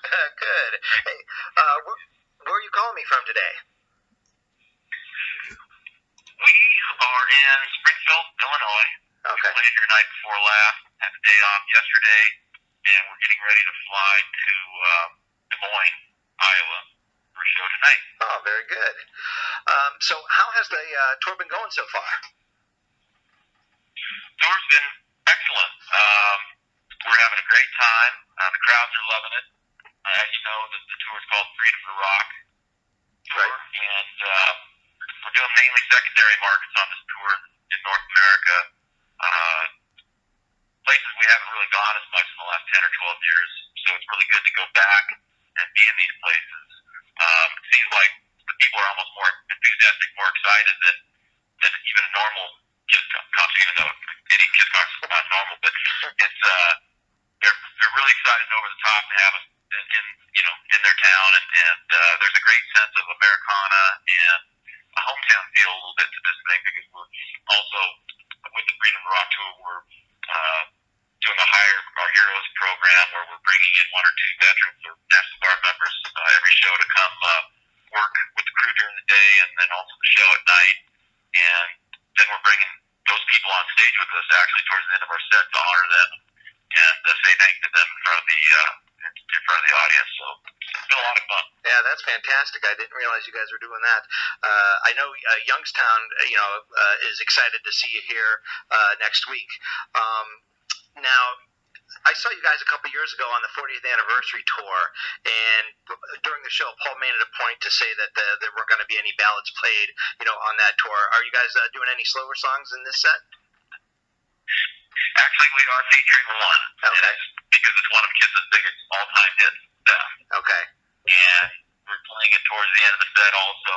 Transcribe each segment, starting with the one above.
Good. Hey, where are you calling me from today? We are in Springfield, Illinois. We Okay. played here night before last, had the day off yesterday, and we're getting ready to fly to Des Moines, Iowa, for a show tonight. Oh, very good. So how has the tour been going so far? Tour's been excellent. We're having a great time. The crowds are loving it. As you know, the tour is called Freedom to Rock Tour, Right. and we're doing mainly secondary markets on this tour in North America. Places we haven't really gone as much in the last 10 or 12 years, so it's really good to go back and be in these places. It seems like the people are almost more enthusiastic, more excited than even a normal Kiss concert, even though any Kiss concert is not normal, but it's they're really excited and over the top to have us in their town, and there's a great sense of Americana and a hometown feel a little bit to this thing, because we're also with the Freedom Rock Tour, we're doing a Hire Our Heroes program where we're bringing in one or two veterans or National Guard members every show to come work with the crew during the day, and then also the show at night, and then we're bringing those people on stage with us actually towards the end of our set to honor them and say thank you to them in front of the audience. So it's been a lot of fun. Yeah, that's fantastic. I didn't realize you guys were doing that. I know Youngstown, is excited to see you here next week. Now, I saw you guys a couple years ago on the 40th anniversary tour, and during the show, Paul made it a point to say that there weren't going to be any ballads played, on that tour. Are you guys doing any slower songs in this set? Actually, we are featuring one. Okay. Because it's one of Kiss's biggest all-time hits. Okay. And we're playing it towards the end of the set also.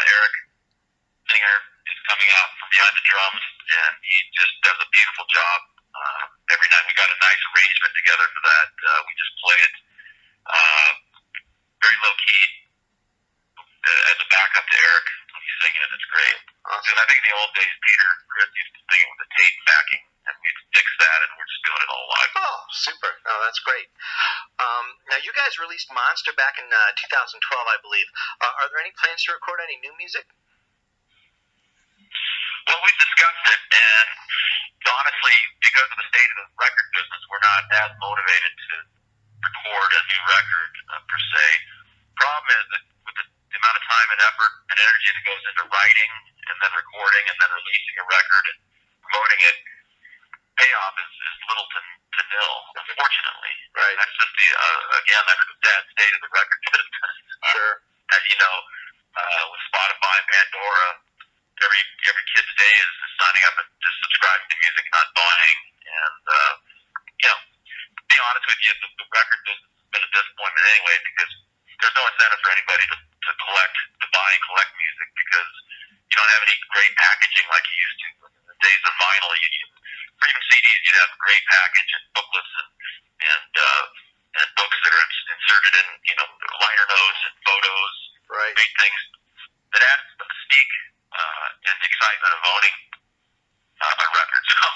Eric Singer is coming out from behind the drums, and he just does a beautiful job. Every night we got a nice arrangement together for that. We just play it very low-key as a backup to Eric when he's singing it. It's great. Awesome. And I think in the old days, Peter Chris used to sing it with a tape backing, and we'd fix that, and we're just doing it all live. Oh, super. Oh, that's great. Now, you guys released Monster back in 2012, I believe. Are there any plans to record any new music? Well, we've discussed it, and honestly, because of the state of the record business, we're not as motivated to record a new record per se. Problem is that with the amount of time and effort and energy that goes into writing and then recording and then releasing a record and promoting it, payoff is little to nil, unfortunately. Right. That's just that's the sad state of the record business. Sure. As you know, with Spotify and Pandora, every kid today is signing up and just subscribing to music, not buying. And to be honest with you, the record business has been a disappointment anyway, because there's no incentive for anybody to buy and collect music, because you don't have any great packaging like you used to. In the days of vinyl, or even CDs, you'd have a great package and booklets and books that are inserted in liner notes and photos, right, great things that add the mystique and the excitement of owning a record. So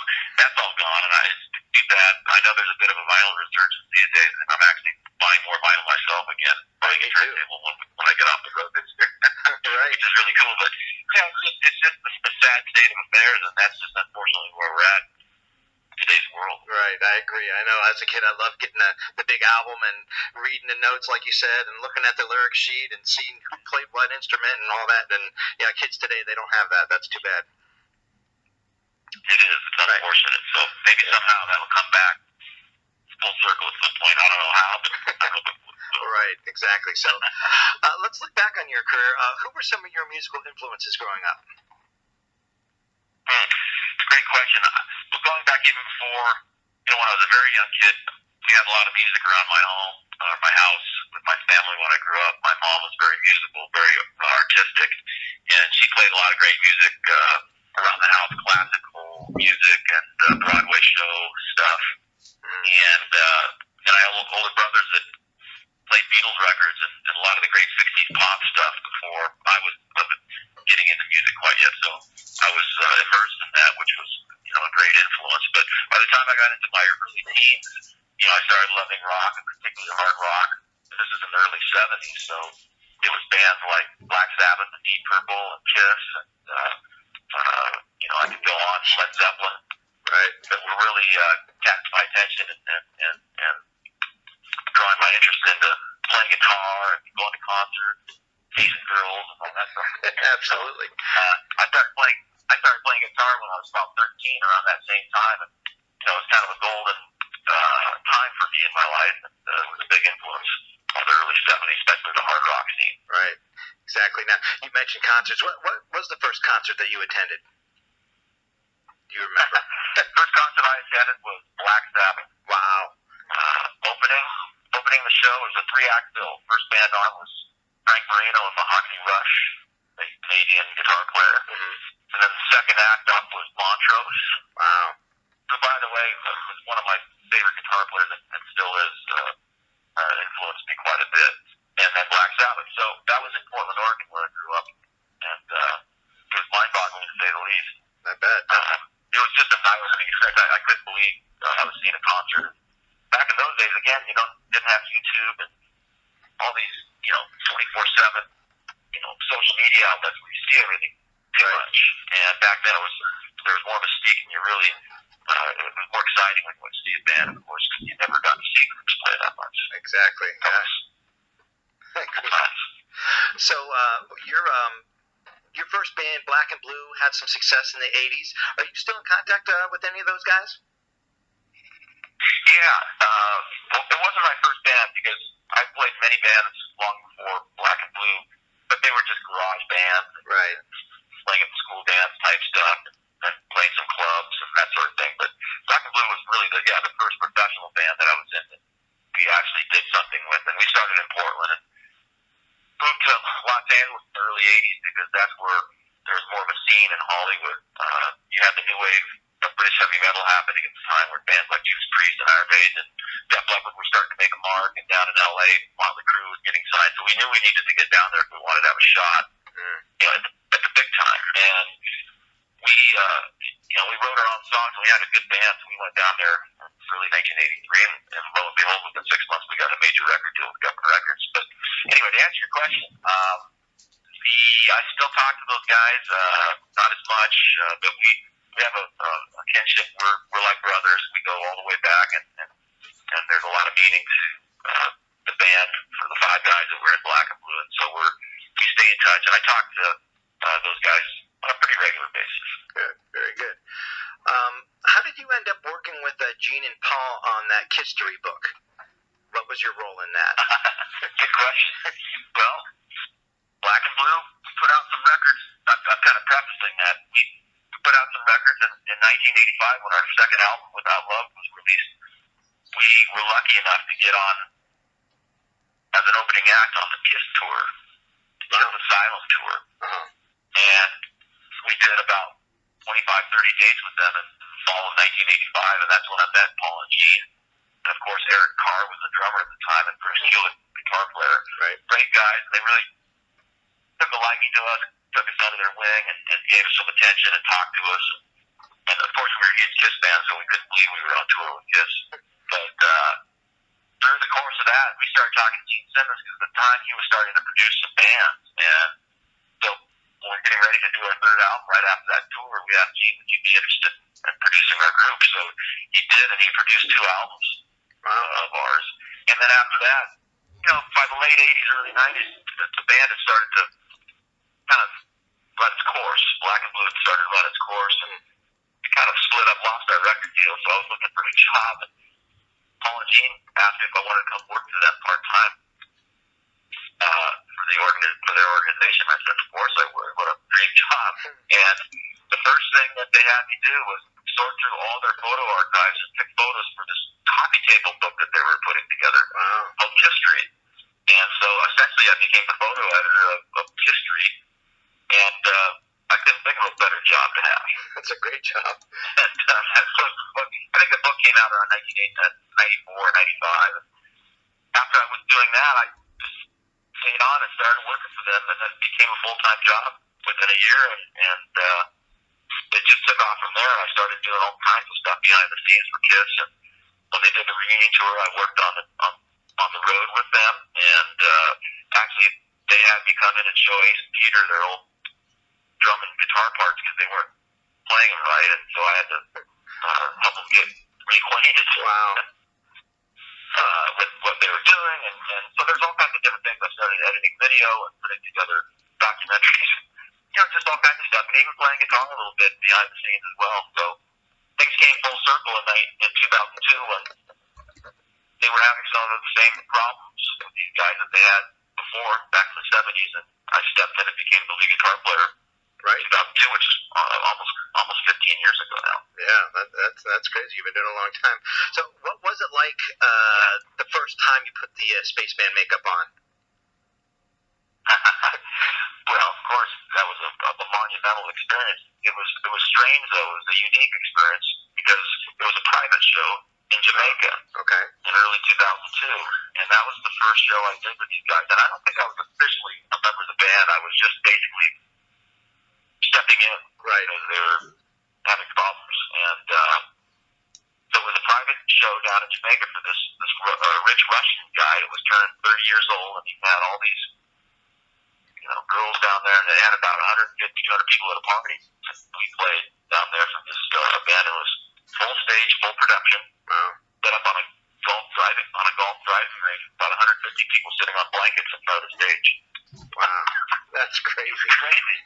that's all gone, and I do that. I know there's a bit of a vinyl resurgence these days, and I'm actually buying more vinyl myself again, buying a turntable when I get off the road this year, right, which is really cool. But it's just the sad state of affairs, and that's just unfortunately where we're at in today's world. Right, I agree. I know as a kid I loved getting the big album and reading the notes, like you said, and looking at the lyric sheet and seeing who played what instrument and all that. And yeah, kids today, they don't have that. That's too bad. It is. It's unfortunate. So maybe somehow that will come back full circle at some point. I don't know how, but I hope it will. Right, exactly. So let's look back on your career. Who were some of your musical influences growing up? It's a great question. But going back even before, when I was a very young kid, we had a lot of music around my home, my house, with my family when I grew up. My mom was very musical, very artistic, and she played a lot of great music around the house, classical music and Broadway show stuff. And then I had older brothers that played Beatles records and a lot of the great 60s pop stuff before I was getting into music quite yet. So I was immersed in that, which was a great influence. But by the time I got into my early teens, I started loving rock, and particularly hard rock. this is in the early '70s, so it was bands like Black Sabbath and Deep Purple and Kiss, and I could go on, Led Zeppelin, right, that were really capturing my attention and drawing my interest into playing guitar and going to concerts, chasing girls and all that stuff. Absolutely. I started playing guitar when I was about 13, around that same time, and it was kind of a golden time for me in my life. And, it was a big influence on the early '70s, especially the hard rock scene. Right. Exactly. Now, you mentioned concerts. What was the first concert that you attended? Do you remember? First concert I attended was Black Sabbath. Wow. Opening the show was a 3-act bill. First band on was Frank Marino and Mahogany Rush, a Canadian guitar player. Mm-hmm. And then the second act up was Montrose. Wow. Who, by the way, was one of my favorite guitar players and still is, influenced me quite a bit. And then Black Sabbath. So that was in Portland, Oregon, where I grew up. And it was mind-boggling, to say the least. I bet. It was just a eye-opening experience. I couldn't believe I was seeing a concert. Back in those days, again, didn't have YouTube and all these, 24/7, social media outlets where you see everything too much. And back then, there was more mystique, and it was more exciting when you went to see a band, of course, because you never got to see groups play that much. Exactly. So your first band, Black and Blue, had some success in the '80s. Are you still in contact with any of those guys? Yeah. Well, it wasn't my first band because I played many bands long before Black and Blue, but they were just garage bands. Right. Playing at school dance type stuff and playing some clubs and that sort of thing. But Black and Blue was really the first professional band that I was in that we actually did something with. And we started in Portland and moved to Los Angeles in the early '80s because that's where there was more of a scene in Hollywood. You had the new wave of British heavy metal happening at the time, where bands like Judas Priest and Iron Maiden and Def Leppard were starting to make a mark, and down in LA, Motley Crue was getting signed. So we knew we needed to get down there if we wanted to have a shot, at the big time. And we wrote our own songs, and we had a good band. So we went down there early 1983, and lo and behold, within 6 months, we got a major record deal with Government Records. But anyway, to answer your question, I still talk to those guys, not as much, but we have a kinship. We're like brothers. We go all the way back, and there's a lot of meaning to the band for the 5 guys that were in Black and Blue, and so we stay in touch. And I talk to those guys on a pretty regular basis. Good, very good. How did you end up working with Gene and Paul on that Kiss 3 book? What was your role in that? Good question. Well, Black and Blue put out some records. I'm kind of prefacing that. We put out some records in 1985 when our second album, Without Love, was released. We were lucky enough to get on as an opening act on the Kiss tour, the Kiss Asylum tour. Uh-huh. And we did about 25-30 dates with them in the fall of 1985, and that's when I met Paul and Gene. And of course, Eric Carr was the drummer at the time, and Bruce Hewitt, guitar player. Right. Great guys. They really took a liking to us, took us under their wing, and gave us some attention and talked to us. And of course, we were huge Kiss fans, so we couldn't believe we were on tour with Kiss. But during the course of that, we started talking to Gene Simmons, because at the time he was starting to produce some bands. And so when we were getting ready to do our third album right after that tour, we asked Gene, would you be interested in producing our group? So he did, and he produced 2 albums of ours. And then after that, by the late 80s, early 90s, the band had started to kind of run its course. Black and Blue had started to run its course, and we kind of split up, lost our record deal, so I was looking for a new job. And Paul and Gene asked me if I wanted to come work for them part-time for their organization. I said, of course I would. What a dream job. And the first thing that they had me do was sort through all their photo archives and pick photos for this coffee table book that they were putting together called Kiss Street. And so essentially I became the photo editor of Kiss Street, and I couldn't think of a better job to have. That's a great job. And so I think the book came out around 1994, 95. After I was doing that, I just stayed on and started working for them, and then it became a full-time job within a year, and it just took off from there. I started doing all kinds of stuff behind the scenes for Kiss, and when they did the reunion tour, I worked on on the road with them, and actually they had me come in and show Ace and Peter their old drum and guitar parts because they weren't playing them right, and so I had to help them get reacquainted. Wow. With what they were doing, and so there's all kinds of different things. I started editing video and putting together documentaries, just all kinds of stuff, and even playing guitar a little bit behind the scenes as well. So things came full circle in 2002 when they were having some of the same problems with these guys that they had before, back in the 70s, and I stepped in and became the lead guitar player. Right. 2002, which is almost 15 years ago now. Yeah, that's crazy. You've been doing it a long time. So, what was it like the first time you put the Spaceman makeup on? Well, of course, that was a monumental experience. It was strange though. It was a unique experience because it was a private show in Jamaica. Okay. In early 2002, and that was the first show I did with these guys. And I don't think I was officially a member of the band. I was just basically stepping in because they were having problems, and so it was a private show down in Jamaica for this rich Russian guy who was turning 30 years old, and he had all these girls down there, and they had about 150, 200 people at a party. We played down there for this band. It was full stage, full production. Wow. Set up on a golf driving range, about 150 people sitting on blankets in front of the stage. Wow, that's crazy.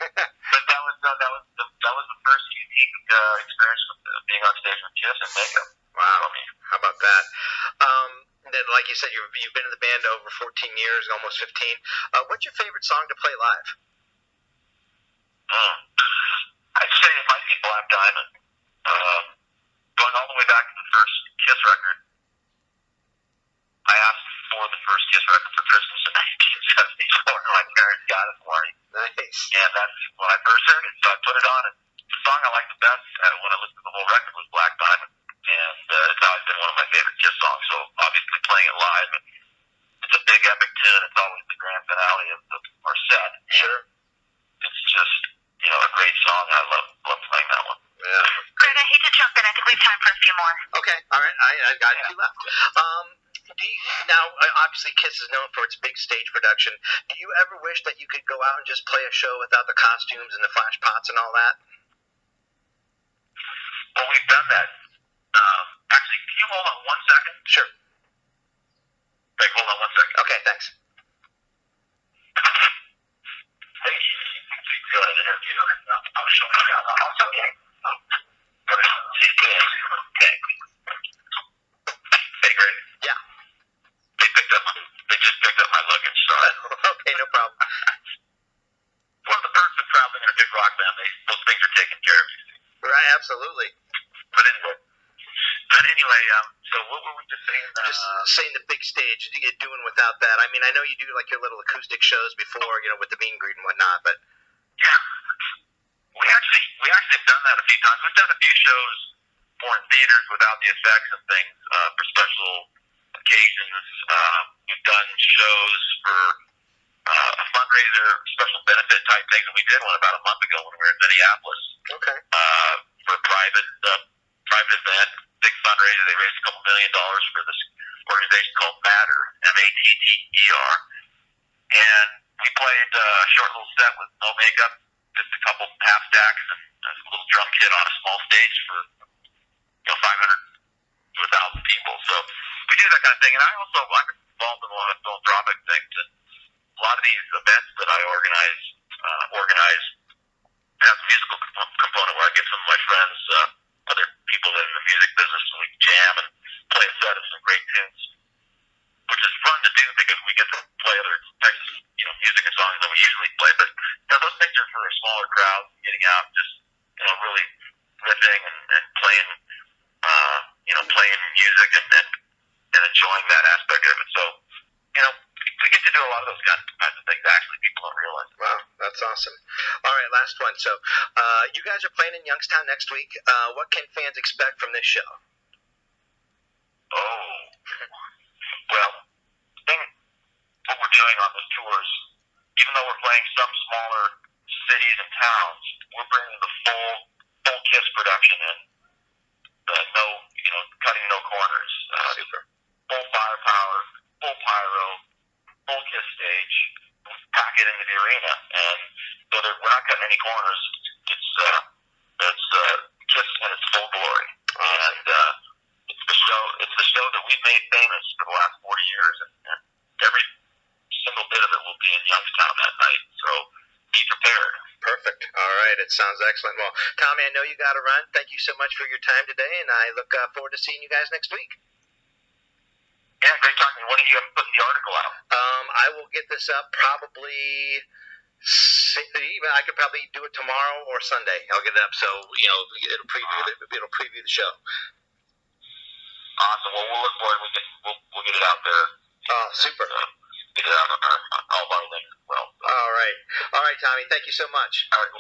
But that was the first unique experience of being on stage with Kiss and makeup. Wow, how about that? Then, like you said, you've been in the band over 14 years, almost 15. What's your favorite song to play live? I'd say it might be Black Diamond. Going all the way back to the first Kiss record, I asked for the first Kiss record for Christmas in 1974, and my parents got it for me. Nice. And that's when I first heard it, so I put it on. And the song I liked the best when I listened to the whole record was Black Diamond, and it's always been one of my favorite Kiss songs. So obviously playing it live, it's a big epic tune. It's always the grand finale of our set. Sure. It's just a great song. I love playing that one. Yeah. Greg, I hate to jump in. I think we have time for a few more. Okay. All right. I got two left. Now, obviously, Kiss is known for its big stage production. Do you ever wish that you could go out and just play a show without the costumes and the flash pots and all that? Well, we've done that. Actually, can you hold on 1 second? Sure. Greg, hold on 1 second. Okay, thanks. Hey, go ahead and interview. I'll show you. It's okay. Okay. Hey, Greg. Yeah. They just picked up my luggage, sorry. Okay, no problem. One of the perks of traveling in a big rock band, those things are taken care of. Right, absolutely. But anyway, so what were we just saying? Just saying the big stage, doing without that. I mean, I know you do like your little acoustic shows before, with the meet and greet and whatnot, but yeah, we actually have done that a few times. We've done a few shows more in theaters without the effects and things for special occasions. We've done shows for a fundraiser, special benefit type things, and we did one about a month ago when we were in Minneapolis. okay. For a private event, big fundraiser. They raised $2 million for this organization called Matter, Matter, and we played a short little set with no makeup, just a couple half stacks and a little drum kit on a small stage for 500 to 1,000 people. So we do that kind of thing, and I'm involved in a lot of philanthropic things, and a lot of these events that I organize have a musical component where I get some of my friends, other people in the music business, and we jam and play a set of some great tunes, which is fun to do because we get to play other types of music and songs than we usually play. But those things are for a smaller crowd, getting out, just really riffing and playing, playing music and enjoying that aspect of it. So we get to do a lot of those kinds of things. Actually, people don't realize. Wow, that's awesome. All right, last one. So, you guys are playing in Youngstown next week. What can fans expect from this show? Oh, well, what we're doing on this tours, even though we're playing some smaller cities and towns, we're bringing the full Kiss production in. Cutting no corners. Super. Full firepower, full made famous for the last 40 years, and every single bit of it will be in Youngstown that night. So be prepared. Perfect. All right. It sounds excellent. Well, Tommy, I know you got to run. Thank you so much for your time today, and I look forward to seeing you guys next week. Yeah, great talking. When are you putting the article out? I will get this up probably. I could probably do it tomorrow or Sunday. I'll get it up, so it'll preview the show. Awesome. Well, we'll look for it. We'll get it out there. Oh, super. Get it out on all of our links as well. So. All right, Tommy. Thank you so much. All right.